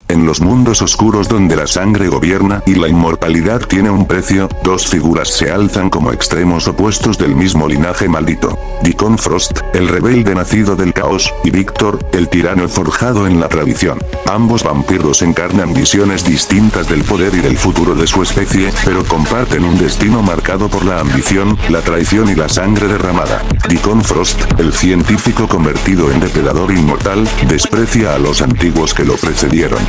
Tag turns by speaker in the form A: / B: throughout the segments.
A: En los mundos oscuros donde la sangre gobierna y la inmortalidad tiene un precio, dos figuras se alzan como extremos opuestos del mismo linaje maldito. Deacon Frost, el rebelde nacido del caos, y Victor, el tirano forjado en la tradición. Ambos vampiros encarnan visiones distintas del poder y del futuro de su especie, pero comparten un destino marcado por la ambición, la traición y la sangre derramada. Deacon Frost, el científico convertido en depredador inmortal, desprecia a los antiguos que lo precedieron.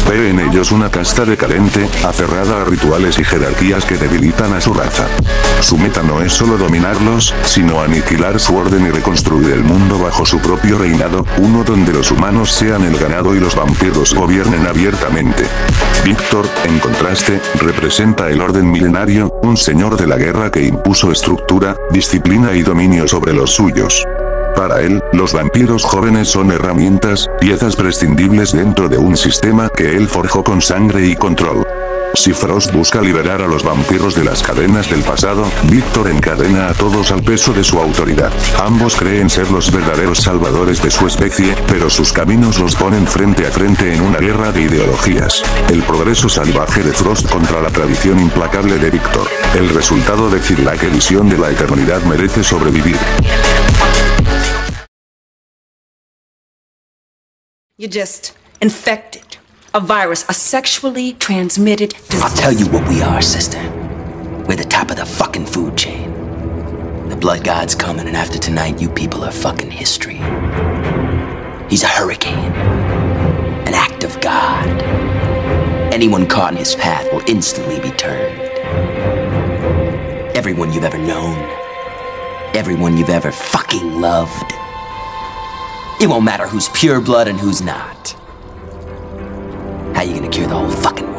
A: Ve en ellos una casta decadente, aferrada a rituales y jerarquías que debilitan a su raza. Su meta no es solo dominarlos, sino aniquilar su orden y reconstruir el mundo bajo su propio reinado, uno donde los humanos sean el ganado y los vampiros gobiernen abiertamente. Victor, en contraste, representa el orden milenario, un señor de la guerra que impuso estructura, disciplina y dominio sobre los suyos. Para él, los vampiros jóvenes son herramientas, piezas prescindibles dentro de un sistema que él forjó con sangre y control. Si Frost busca liberar a los vampiros de las cadenas del pasado, Victor encadena a todos al peso de su autoridad. Ambos creen ser los verdaderos salvadores de su especie, pero sus caminos los ponen frente a frente en una guerra de ideologías. El progreso salvaje de Frost contra la tradición implacable de Victor. El resultado decidirá qué visión de la eternidad merece sobrevivir.
B: You just infected a virus, a sexually transmitted disease.
C: I'll tell you what we are, sister. We're the top of the fucking food chain. The blood god's coming, and after tonight, you people are fucking history. He's a hurricane. An act of God. Anyone caught in his path will instantly be turned. Everyone you've ever known. Everyone you've ever fucking loved. It won't matter who's pure blood and who's not. How you gonna cure the whole fucking world?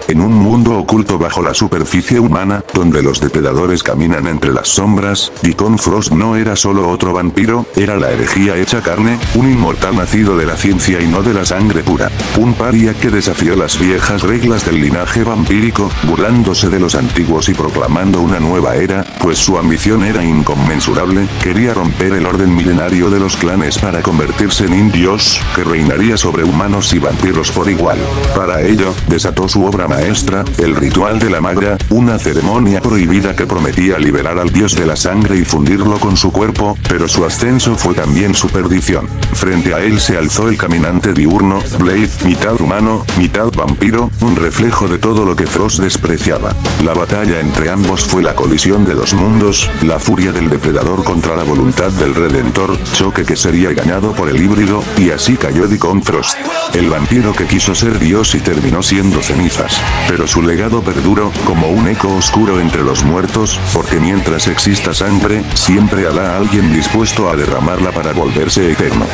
A: En un mundo oculto bajo la superficie humana, donde los depredadores caminan entre las sombras, Deacon Frost no era solo otro vampiro, era la herejía hecha carne, un inmortal nacido de la ciencia y no de la sangre pura. Un paria que desafió las viejas reglas del linaje vampírico, burlándose de los antiguos y proclamando una nueva era, pues su ambición era inconmensurable, quería romper el orden milenario de los clanes para convertirse en un dios, que reinaría sobre humanos y vampiros por igual. Para ello, desató su obra maestra, el ritual de la magra, una ceremonia prohibida que prometía liberar al dios de la sangre y fundirlo con su cuerpo, pero su ascenso fue también su perdición. Frente a él se alzó el caminante diurno, Blade, mitad humano, mitad vampiro, un reflejo de todo lo que Frost despreciaba. La batalla entre ambos fue la colisión de dos mundos, la furia del depredador contra la voluntad del redentor, choque que sería ganado por el híbrido, y así cayó Deacon Frost. El vampiro que quiso ser dios y terminó siendo cenizas. Pero su legado perduró, como un eco oscuro entre los muertos, porque mientras exista sangre, siempre habrá alguien dispuesto a derramarla para volverse eterno.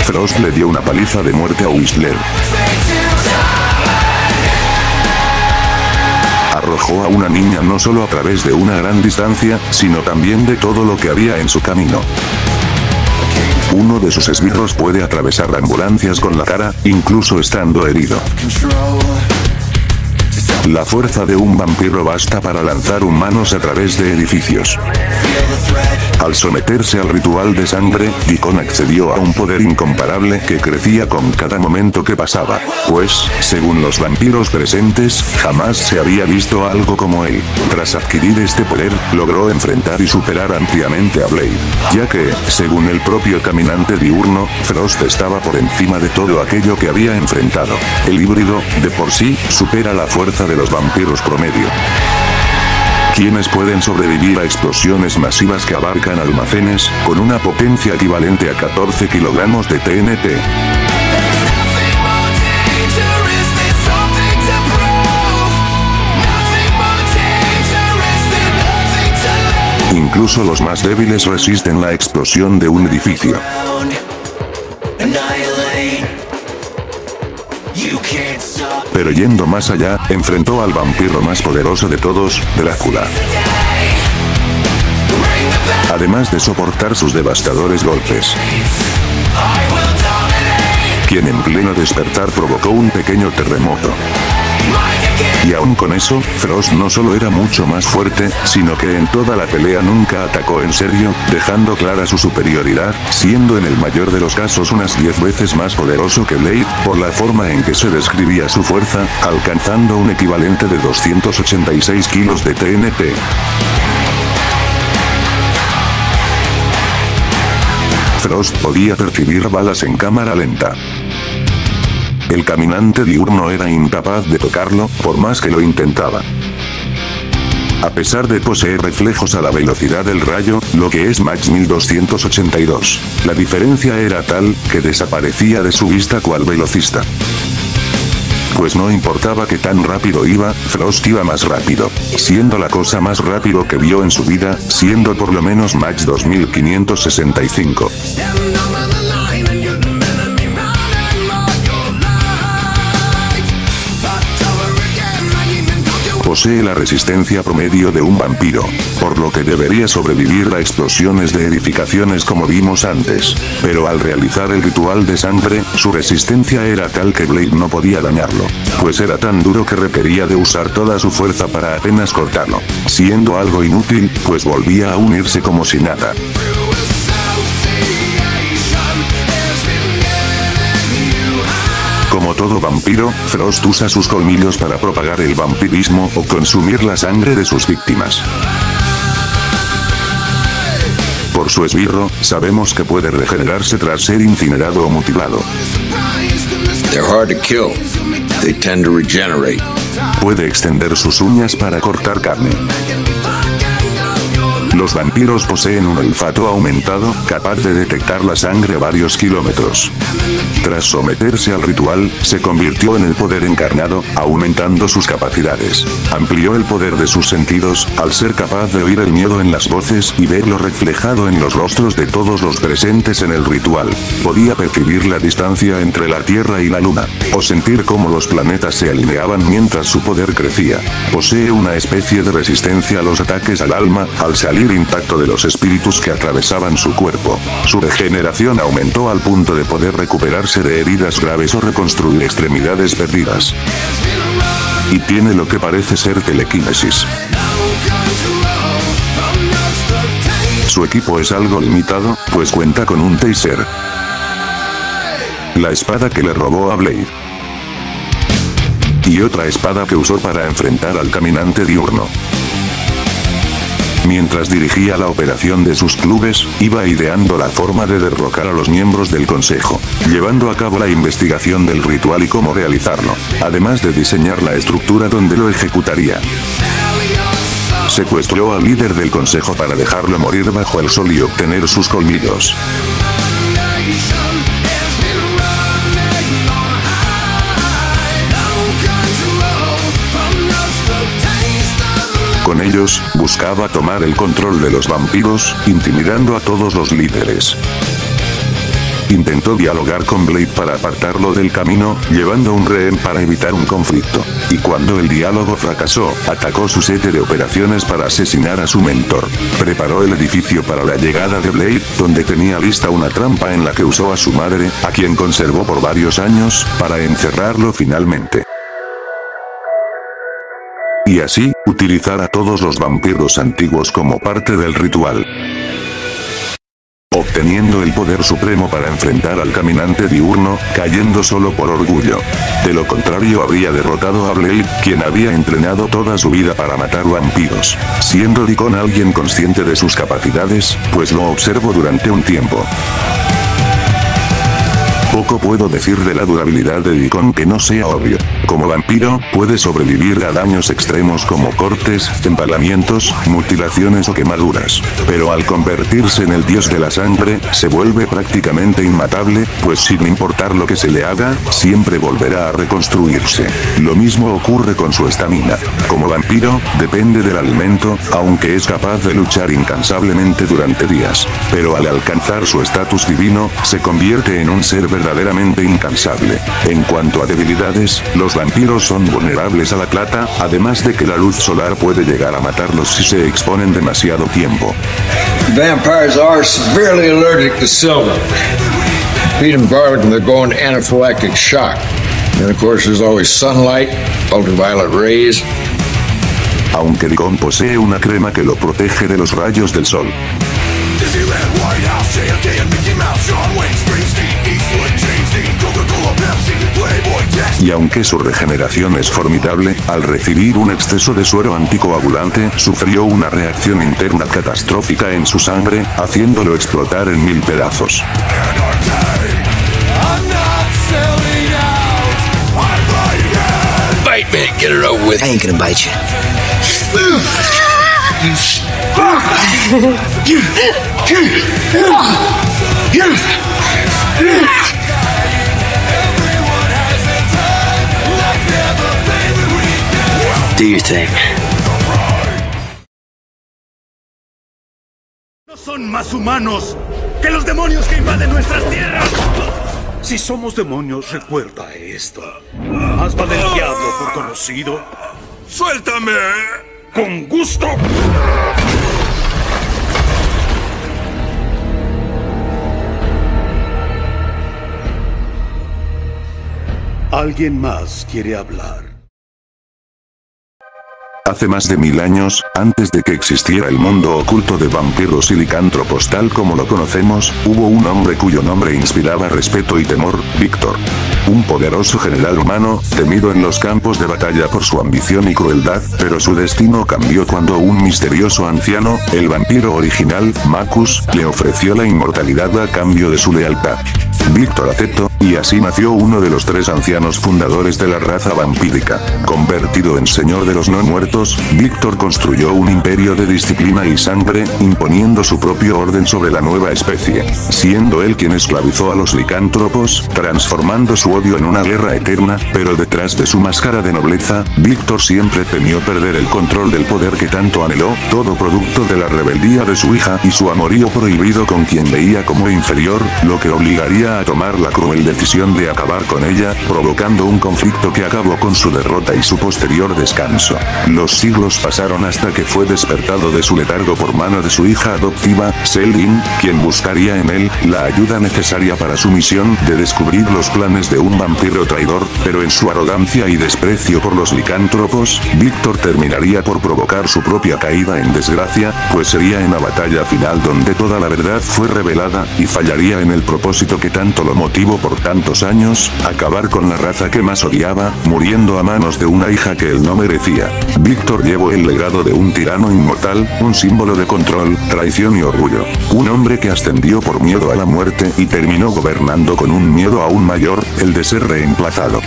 A: Frost le dio una paliza de muerte a Whistler. Arrojó a una niña no solo a través de una gran distancia, sino también de todo lo que había en su camino. Uno de sus esbirros puede atravesar ambulancias con la cara, incluso estando herido. La fuerza de un vampiro basta para lanzar humanos a través de edificios. Al someterse al ritual de sangre, Deacon accedió a un poder incomparable que crecía con cada momento que pasaba, pues, según los vampiros presentes, jamás se había visto algo como él. Tras adquirir este poder, logró enfrentar y superar ampliamente a Blade, ya que, según el propio caminante diurno, Frost estaba por encima de todo aquello que había enfrentado. El híbrido, de por sí, supera la fuerza de los vampiros promedio. Quienes pueden sobrevivir a explosiones masivas que abarcan almacenes, con una potencia equivalente a 14 kilogramos de TNT. Incluso los más débiles resisten la explosión de un edificio. Pero yendo más allá, enfrentó al vampiro más poderoso de todos, Drácula. Además de soportar sus devastadores golpes, quien en pleno despertar provocó un pequeño terremoto. Y aún con eso, Frost no solo era mucho más fuerte, sino que en toda la pelea nunca atacó en serio, dejando clara su superioridad, siendo en el mayor de los casos unas 10 veces más poderoso que Blade, por la forma en que se describía su fuerza, alcanzando un equivalente de 286 kilos de TNT. Frost podía percibir balas en cámara lenta. El caminante diurno era incapaz de tocarlo, por más que lo intentaba. A pesar de poseer reflejos a la velocidad del rayo, lo que es Mach 1282, la diferencia era tal, que desaparecía de su vista cual velocista. Pues no importaba que tan rápido iba, Frost iba más rápido, siendo la cosa más rápido que vio en su vida, siendo por lo menos Mach 2565. Posee la resistencia promedio de un vampiro, por lo que debería sobrevivir a explosiones de edificaciones como vimos antes. Pero al realizar el ritual de sangre, su resistencia era tal que Blade no podía dañarlo, pues era tan duro que requería de usar toda su fuerza para apenas cortarlo, siendo algo inútil, pues volvía a unirse como si nada. Como todo vampiro, Frost usa sus colmillos para propagar el vampirismo o consumir la sangre de sus víctimas. Por su esbirro, sabemos que puede regenerarse tras ser incinerado o mutilado.
D: They're hard to kill. They tend to regenerate.
A: Puede extender sus uñas para cortar carne. Los vampiros poseen un olfato aumentado, capaz de detectar la sangre a varios kilómetros. Tras someterse al ritual, se convirtió en el poder encarnado, aumentando sus capacidades. Amplió el poder de sus sentidos, al ser capaz de oír el miedo en las voces y verlo reflejado en los rostros de todos los presentes en el ritual. Podía percibir la distancia entre la Tierra y la Luna, o sentir cómo los planetas se alineaban mientras su poder crecía. Posee una especie de resistencia a los ataques al alma, al salir intacto de los espíritus que atravesaban su cuerpo. Su regeneración aumentó al punto de poder recuperarse de heridas graves o reconstruir extremidades perdidas. Y tiene lo que parece ser telequinesis. Su equipo es algo limitado, pues cuenta con un taser, la espada que le robó a Blade, y otra espada que usó para enfrentar al caminante diurno. Mientras dirigía la operación de sus clubes, iba ideando la forma de derrocar a los miembros del consejo, llevando a cabo la investigación del ritual y cómo realizarlo, además de diseñar la estructura donde lo ejecutaría. Secuestró al líder del consejo para dejarlo morir bajo el sol y obtener sus colmillos. Con ellos, buscaba tomar el control de los vampiros, intimidando a todos los líderes. Intentó dialogar con Blade para apartarlo del camino, llevando un rehén para evitar un conflicto. Y cuando el diálogo fracasó, atacó su sede de operaciones para asesinar a su mentor. Preparó el edificio para la llegada de Blade, donde tenía lista una trampa en la que usó a su madre, a quien conservó por varios años, para encerrarlo finalmente. Y así, utilizar a todos los vampiros antiguos como parte del ritual, obteniendo el poder supremo para enfrentar al caminante diurno, cayendo solo por orgullo. De lo contrario habría derrotado a Blade, quien había entrenado toda su vida para matar vampiros, siendo Deacon alguien consciente de sus capacidades, pues lo observo durante un tiempo. Poco puedo decir de la durabilidad de Deacon que no sea obvio. Como vampiro, puede sobrevivir a daños extremos como cortes, empalamientos, mutilaciones o quemaduras. Pero al convertirse en el dios de la sangre, se vuelve prácticamente inmatable, pues sin importar lo que se le haga, siempre volverá a reconstruirse. Lo mismo ocurre con su estamina. Como vampiro, depende del alimento, aunque es capaz de luchar incansablemente durante días. Pero al alcanzar su estatus divino, se convierte en un ser verdaderamente incansable. En cuanto a debilidades, los vampiros son vulnerables a la plata, además de que la luz solar puede llegar a matarlos si se exponen demasiado tiempo.
D: Vampires are severely allergic to silver. Feed them garlic and they're going anaphylactic shock. And of course there's always sunlight, ultraviolet rays.
A: Aunque Deacon posee una crema que lo protege de los rayos del sol. Y aunque su regeneración es formidable, al recibir un exceso de suero anticoagulante, sufrió una reacción interna catastrófica en su sangre, haciéndolo explotar en 1000 pedazos.
D: Bite me, get it over with.
C: I ain't gonna bite you. Do your thing.
E: No son más humanos que los demonios que invaden nuestras tierras. Si somos demonios, recuerda esto. Más vale el diablo por conocido. ¡Suéltame! ¡Con gusto! ¿Alguien más quiere hablar?
A: Hace más de 1000 años, antes de que existiera el mundo oculto de vampiros y licántropos tal como lo conocemos, hubo un hombre cuyo nombre inspiraba respeto y temor, Víctor. Un poderoso general humano, temido en los campos de batalla por su ambición y crueldad, pero su destino cambió cuando un misterioso anciano, el vampiro original, Macus, le ofreció la inmortalidad a cambio de su lealtad. Víctor aceptó, y así nació uno de los 3 ancianos fundadores de la raza vampírica. Convertido en señor de los no muertos, Víctor construyó un imperio de disciplina y sangre, imponiendo su propio orden sobre la nueva especie, siendo él quien esclavizó a los licántropos, transformando su odio en una guerra eterna, pero detrás de su máscara de nobleza, Víctor siempre temió perder el control del poder que tanto anheló, todo producto de la rebeldía de su hija y su amorío prohibido con quien veía como inferior, lo que obligaría a tomar la cruel decisión de acabar con ella, provocando un conflicto que acabó con su derrota y su posterior descanso. Los siglos pasaron hasta que fue despertado de su letargo por mano de su hija adoptiva, Selin, quien buscaría en él la ayuda necesaria para su misión de descubrir los planes de un vampiro traidor, pero en su arrogancia y desprecio por los licántropos, Víctor terminaría por provocar su propia caída en desgracia, pues sería en la batalla final donde toda la verdad fue revelada, y fallaría en el propósito que tanto lo motivó por tantos años, acabar con la raza que más odiaba, muriendo a manos de una hija que él no merecía. Víctor llevó el legado de un tirano inmortal, un símbolo de control, traición y orgullo. Un hombre que ascendió por miedo a la muerte y terminó gobernando con un miedo aún mayor, el de ser reemplazado.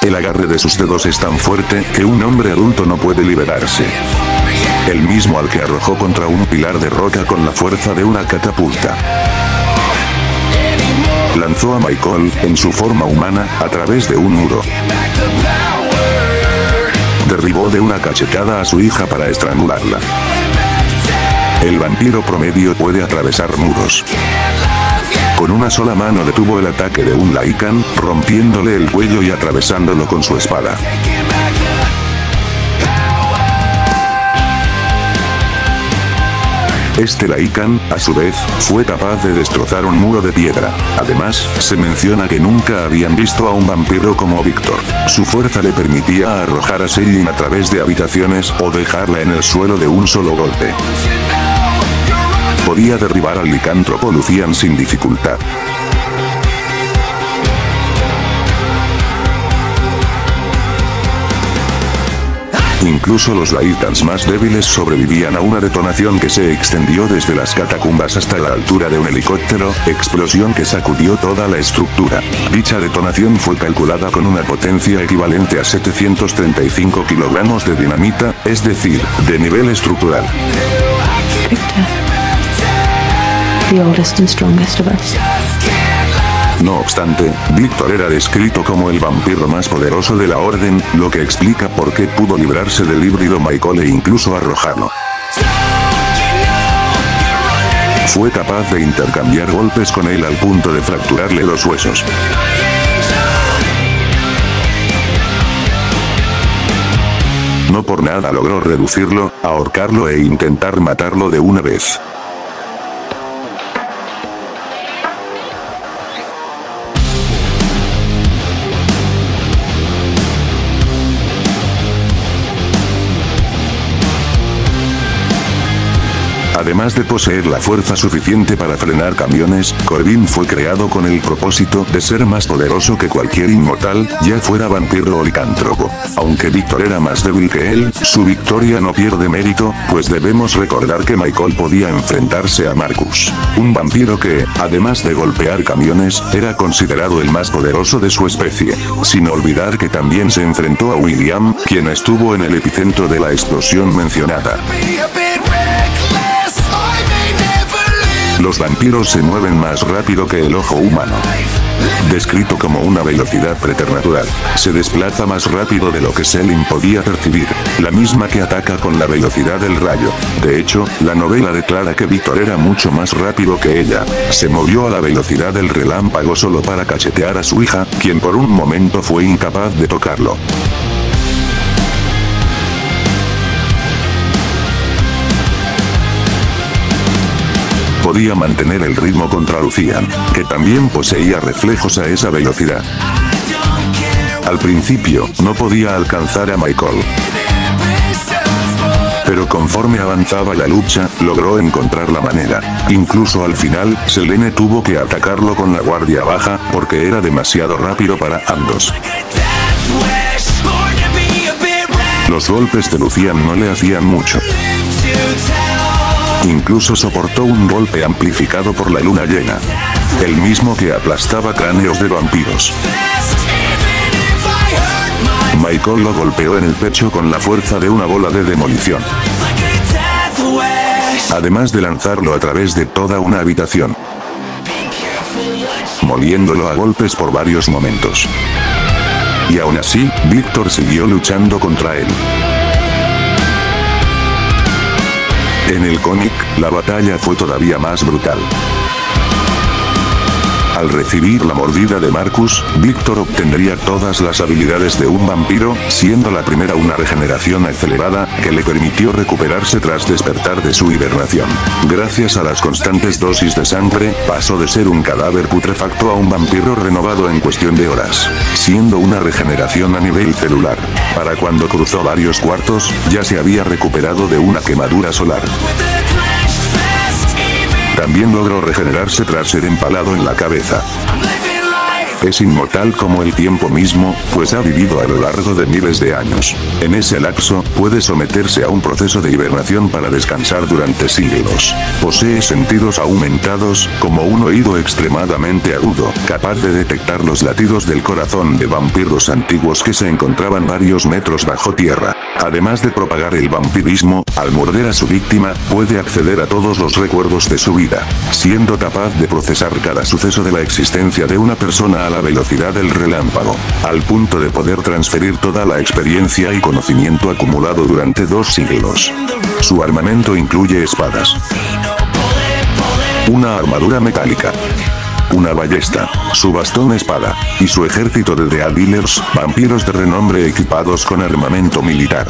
A: El agarre de sus dedos es tan fuerte que un hombre adulto no puede liberarse. El mismo al que arrojó contra un pilar de roca con la fuerza de una catapulta. Lanzó a Michael, en su forma humana, a través de un muro. Derribó de una cachetada a su hija para estrangularla. El vampiro promedio puede atravesar muros. Con una sola mano detuvo el ataque de un Lycan, rompiéndole el cuello y atravesándolo con su espada. Este Lycan, a su vez, fue capaz de destrozar un muro de piedra. Además, se menciona que nunca habían visto a un vampiro como Víctor. Su fuerza le permitía arrojar a Selin a través de habitaciones o dejarla en el suelo de un solo golpe. Podía derribar al licántropo Lucian sin dificultad. Incluso los Lycans más débiles sobrevivían a una detonación que se extendió desde las catacumbas hasta la altura de un helicóptero, explosión que sacudió toda la estructura. Dicha detonación fue calculada con una potencia equivalente a 735 kilogramos de dinamita, es decir, de nivel estructural.
F: Victor, the oldest and strongest of us.
A: No obstante, Víctor era descrito como el vampiro más poderoso de la Orden, lo que explica por qué pudo librarse del híbrido Michael e incluso arrojarlo. Fue capaz de intercambiar golpes con él al punto de fracturarle los huesos. No por nada logró reducirlo, ahorcarlo e intentar matarlo de una vez. Además de poseer la fuerza suficiente para frenar camiones, Corbin fue creado con el propósito de ser más poderoso que cualquier inmortal, ya fuera vampiro o licántropo. Aunque Victor era más débil que él, su victoria no pierde mérito, pues debemos recordar que Michael podía enfrentarse a Marcus, un vampiro que, además de golpear camiones, era considerado el más poderoso de su especie. Sin olvidar que también se enfrentó a William, quien estuvo en el epicentro de la explosión mencionada. Los vampiros se mueven más rápido que el ojo humano. Descrito como una velocidad preternatural, se desplaza más rápido de lo que Selin podía percibir, la misma que ataca con la velocidad del rayo. De hecho, la novela declara que Victor era mucho más rápido que ella. Se movió a la velocidad del relámpago solo para cachetear a su hija, quien por un momento fue incapaz de tocarlo. Podía mantener el ritmo contra Lucian, que también poseía reflejos a esa velocidad. Al principio, no podía alcanzar a Michael. Pero conforme avanzaba la lucha, logró encontrar la manera. Incluso al final, Selene tuvo que atacarlo con la guardia baja, porque era demasiado rápido para ambos. Los golpes de Lucian no le hacían mucho. Incluso soportó un golpe amplificado por la luna llena, el mismo que aplastaba cráneos de vampiros. Michael lo golpeó en el pecho con la fuerza de una bola de demolición, además de lanzarlo a través de toda una habitación, moliéndolo a golpes por varios momentos. Y aún así, Victor siguió luchando contra él. En el cómic, la batalla fue todavía más brutal. Al recibir la mordida de Marcus, Victor obtendría todas las habilidades de un vampiro, siendo la primera una regeneración acelerada, que le permitió recuperarse tras despertar de su hibernación. Gracias a las constantes dosis de sangre, pasó de ser un cadáver putrefacto a un vampiro renovado en cuestión de horas, siendo una regeneración a nivel celular. Para cuando cruzó varios cuartos, ya se había recuperado de una quemadura solar. También logró regenerarse tras ser empalado en la cabeza. Es inmortal como el tiempo mismo, pues ha vivido a lo largo de miles de años. En ese lapso, puede someterse a un proceso de hibernación para descansar durante siglos. Posee sentidos aumentados, como un oído extremadamente agudo, capaz de detectar los latidos del corazón de vampiros antiguos que se encontraban varios metros bajo tierra. Además de propagar el vampirismo, al morder a su víctima, puede acceder a todos los recuerdos de su vida, siendo capaz de procesar cada suceso de la existencia de una persona a la velocidad del relámpago, al punto de poder transferir toda la experiencia y conocimiento acumulado durante 2 siglos. Su armamento incluye espadas, una armadura metálica, una ballesta, su bastón espada, y su ejército de Dead Dealers, vampiros de renombre equipados con armamento militar.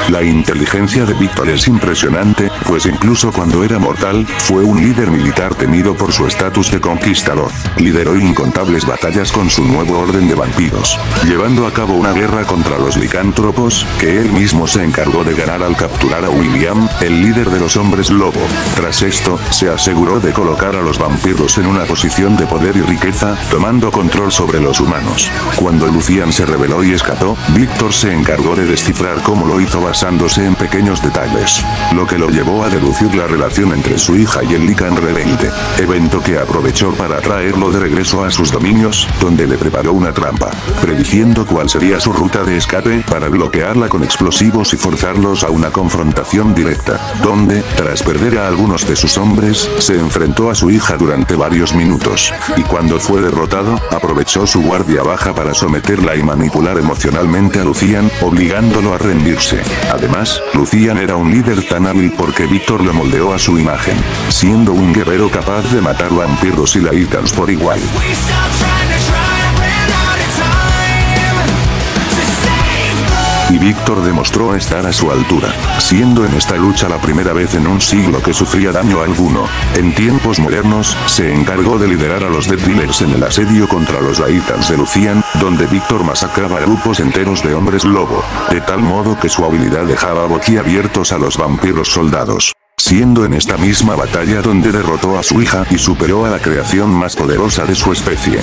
A: La inteligencia de Victor es impresionante, pues incluso cuando era mortal, fue un líder militar temido por su estatus de conquistador. Lideró incontables batallas con su nuevo orden de vampiros, llevando a cabo una guerra contra los licántropos, que él mismo se encargó de ganar al capturar a William, el líder de los hombres lobo. Tras esto, se aseguró de colocar a los vampiros en una posición de poder y riqueza, tomando control sobre los humanos. Cuando Lucian se rebeló y escapó, Victor se encargó de descifrar cómo lo hizo basándose en pequeños detalles, lo que lo llevó a deducir la relación entre su hija y el Lycan rebelde, evento que aprovechó para traerlo de regreso a sus dominios, donde le preparó una trampa, prediciendo cuál sería su ruta de escape para bloquearla con explosivos y forzarlos a una confrontación directa, donde, tras perder a algunos de sus hombres, se enfrentó a su hija durante varios minutos, y cuando fue derrotado, aprovechó su guardia baja para someterla y manipular emocionalmente a Lucian, obligándolo a rendirse. Además, Lucian era un líder tan hábil porque Victor lo moldeó a su imagen, siendo un guerrero capaz de matar vampiros y Lycans por igual. y Víctor demostró estar a su altura, siendo en esta lucha la primera vez en un siglo que sufría daño alguno. En tiempos modernos, se encargó de liderar a los Dead Dealers en el asedio contra los Titans de Lucian, donde Víctor masacraba grupos enteros de hombres lobo, de tal modo que su habilidad dejaba boquiabiertos a los vampiros soldados. Siendo en esta misma batalla donde derrotó a su hija y superó a la creación más poderosa de su especie.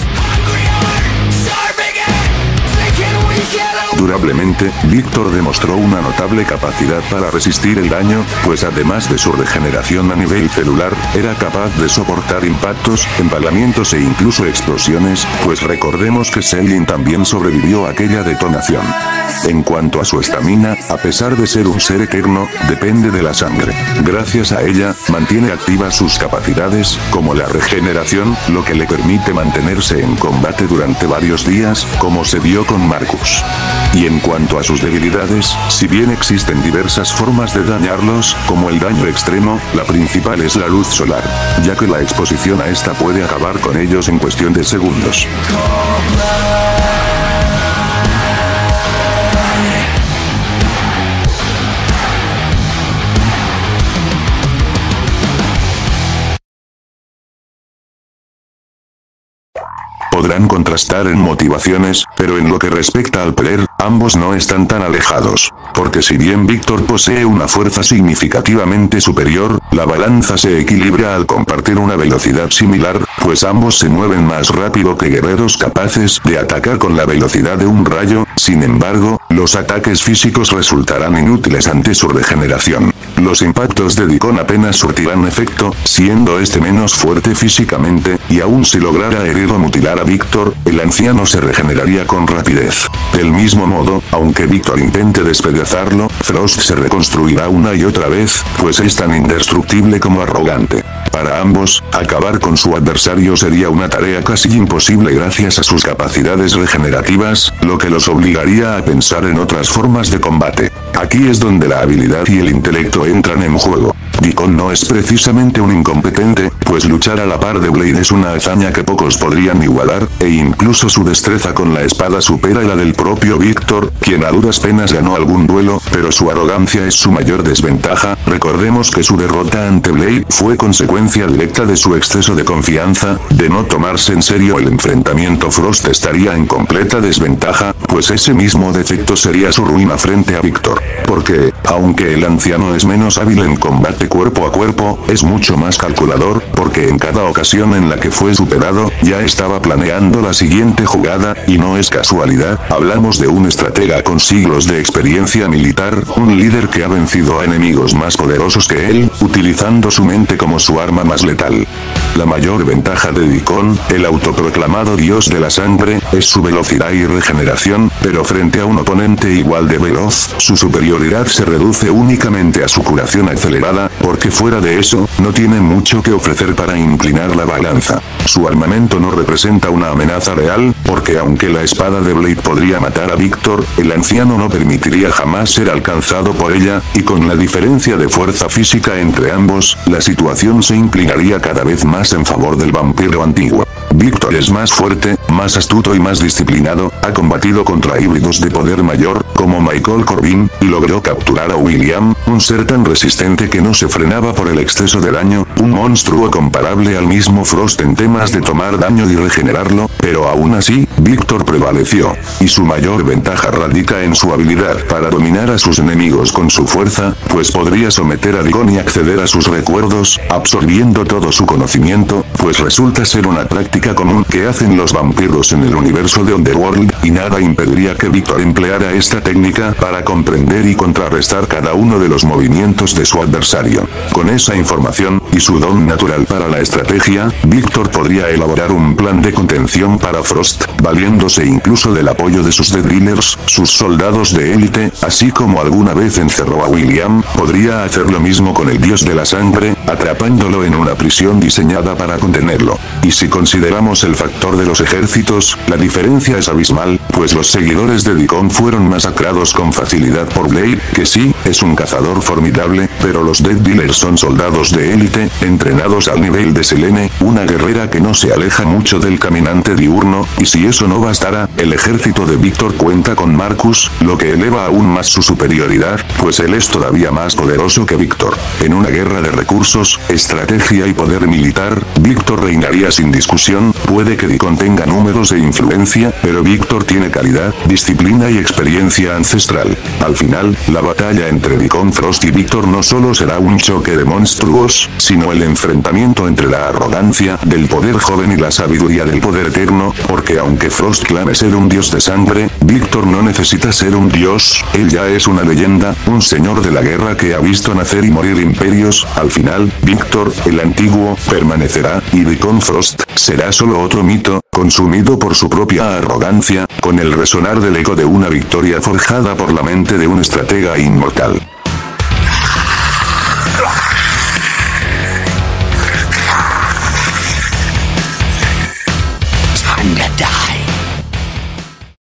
A: Durablemente, Víctor demostró una notable capacidad para resistir el daño, pues además de su regeneración a nivel celular, era capaz de soportar impactos, empalamientos e incluso explosiones, pues recordemos que Selin también sobrevivió a aquella detonación. En cuanto a su estamina, a pesar de ser un ser eterno, depende de la sangre. Gracias a ella, mantiene activas sus capacidades, como la regeneración, lo que le permite mantenerse en combate durante varios días, como se vio con Marcus. Y en cuanto a sus debilidades, si bien existen diversas formas de dañarlos, como el daño extremo, la principal es la luz solar, ya que la exposición a esta puede acabar con ellos en cuestión de segundos. Podrán contrastar en motivaciones, pero en lo que respecta al poder, ambos no están tan alejados. Porque si bien Víctor posee una fuerza significativamente superior, la balanza se equilibra al compartir una velocidad similar, pues ambos se mueven más rápido que guerreros capaces de atacar con la velocidad de un rayo. Sin embargo, los ataques físicos resultarán inútiles ante su regeneración. Los impactos de Deacon apenas surtirán efecto, siendo este menos fuerte físicamente, y aún si lograra herir o mutilar a Víctor, el anciano se regeneraría con rapidez. Del mismo modo, aunque Víctor intente despedazarlo, Frost se reconstruirá una y otra vez, pues es tan indestructible como arrogante. Para ambos, acabar con su adversario sería una tarea casi imposible gracias a sus capacidades regenerativas, lo que los obligaría a pensar en otras formas de combate. Aquí es donde la habilidad y el intelecto entran en juego. Deacon no es precisamente un incompetente, pues luchar a la par de Blade es una hazaña que pocos podrían igualar, e incluso su destreza con la espada supera la del propio Víctor, quien a duras penas ganó algún duelo, pero su arrogancia es su mayor desventaja. Recordemos que su derrota ante Blade fue consecuencia directa de su exceso de confianza. De no tomarse en serio el enfrentamiento, Frost estaría en completa desventaja, pues ese mismo defecto sería su ruina frente a Víctor. Porque, aunque el anciano es menos hábil en combate cuerpo a cuerpo, es mucho más calculador, porque en cada ocasión en la que fue superado, ya estaba planeando la siguiente jugada, y no es casualidad. Hablamos de un estratega con siglos de experiencia militar, un líder que ha vencido a enemigos más poderosos que él, utilizando su mente como su arma más letal. La mayor ventaja de Deacon, el autoproclamado dios de la sangre, es su velocidad y regeneración, pero frente a un oponente igual de veloz, su superioridad se reduce únicamente a su curación acelerada, porque fuera de eso, no tiene mucho que ofrecer para inclinar la balanza. Su armamento no representa una amenaza real, porque aunque la espada de Blade podría matar a Víctor, el anciano no permitiría jamás ser alcanzado por ella, y con la diferencia de fuerza física entre ambos, la situación se inclinaría cada vez más en favor del vampiro antiguo. Víctor es más fuerte, más astuto y más disciplinado, ha combatido contra híbridos de poder mayor, como Michael Corbin, y logró capturar a William, un ser tan resistente que no se frenaba por el exceso de daño, un monstruo comparable al mismo Frost en temas de tomar daño y regenerarlo, pero aún así, Víctor prevaleció, y su mayor ventaja radica en su habilidad para dominar a sus enemigos con su fuerza, pues podría someter a Deacon y acceder a sus recuerdos, absorbiendo todo su conocimiento, pues resulta ser una práctica común que hacen los vampiros en el universo de Underworld, y nada impediría que Víctor empleara esta técnica para comprender y contrarrestar cada uno de los movimientos de su adversario. Con esa información, y su don natural para la estrategia, Víctor podría elaborar un plan de contención para Frost, valiéndose incluso del apoyo de sus Dead Dealers, sus soldados de élite, así como alguna vez encerró a William. Podría hacer lo mismo con el dios de la sangre, atrapándolo en una prisión diseñada para contenerlo. Y si consideramos el factor de los ejércitos, la diferencia es abismal, pues los seguidores de Deacon fueron masacrados con facilidad por Blade, que sí, es un cazador formidable, pero los Dead Dealers son soldados de élite, sangre, entrenados al nivel de Selene, una guerrera que no se aleja mucho del caminante diurno, y si eso no bastara, el ejército de Víctor cuenta con Marcus, lo que eleva aún más su superioridad, pues él es todavía más poderoso que Víctor. En una guerra de recursos, estrategia y poder militar, Víctor reinaría sin discusión, puede que Deacon tenga números e influencia, pero Víctor tiene calidad, disciplina y experiencia ancestral. Al final, la batalla entre Deacon Frost y Víctor no solo será un choque de monstruos, sino el enfrentamiento entre la arrogancia del poder joven y la sabiduría del poder eterno, porque aunque Frost clame ser un dios de sangre, Víctor no necesita ser un dios, él ya es una leyenda, un señor de la guerra que ha visto nacer y morir imperios. Al final, Víctor, el antiguo, permanecerá, y Deacon Frost será solo otro mito, consumido por su propia arrogancia, con el resonar del eco de una victoria forjada por la mente de un estratega inmortal.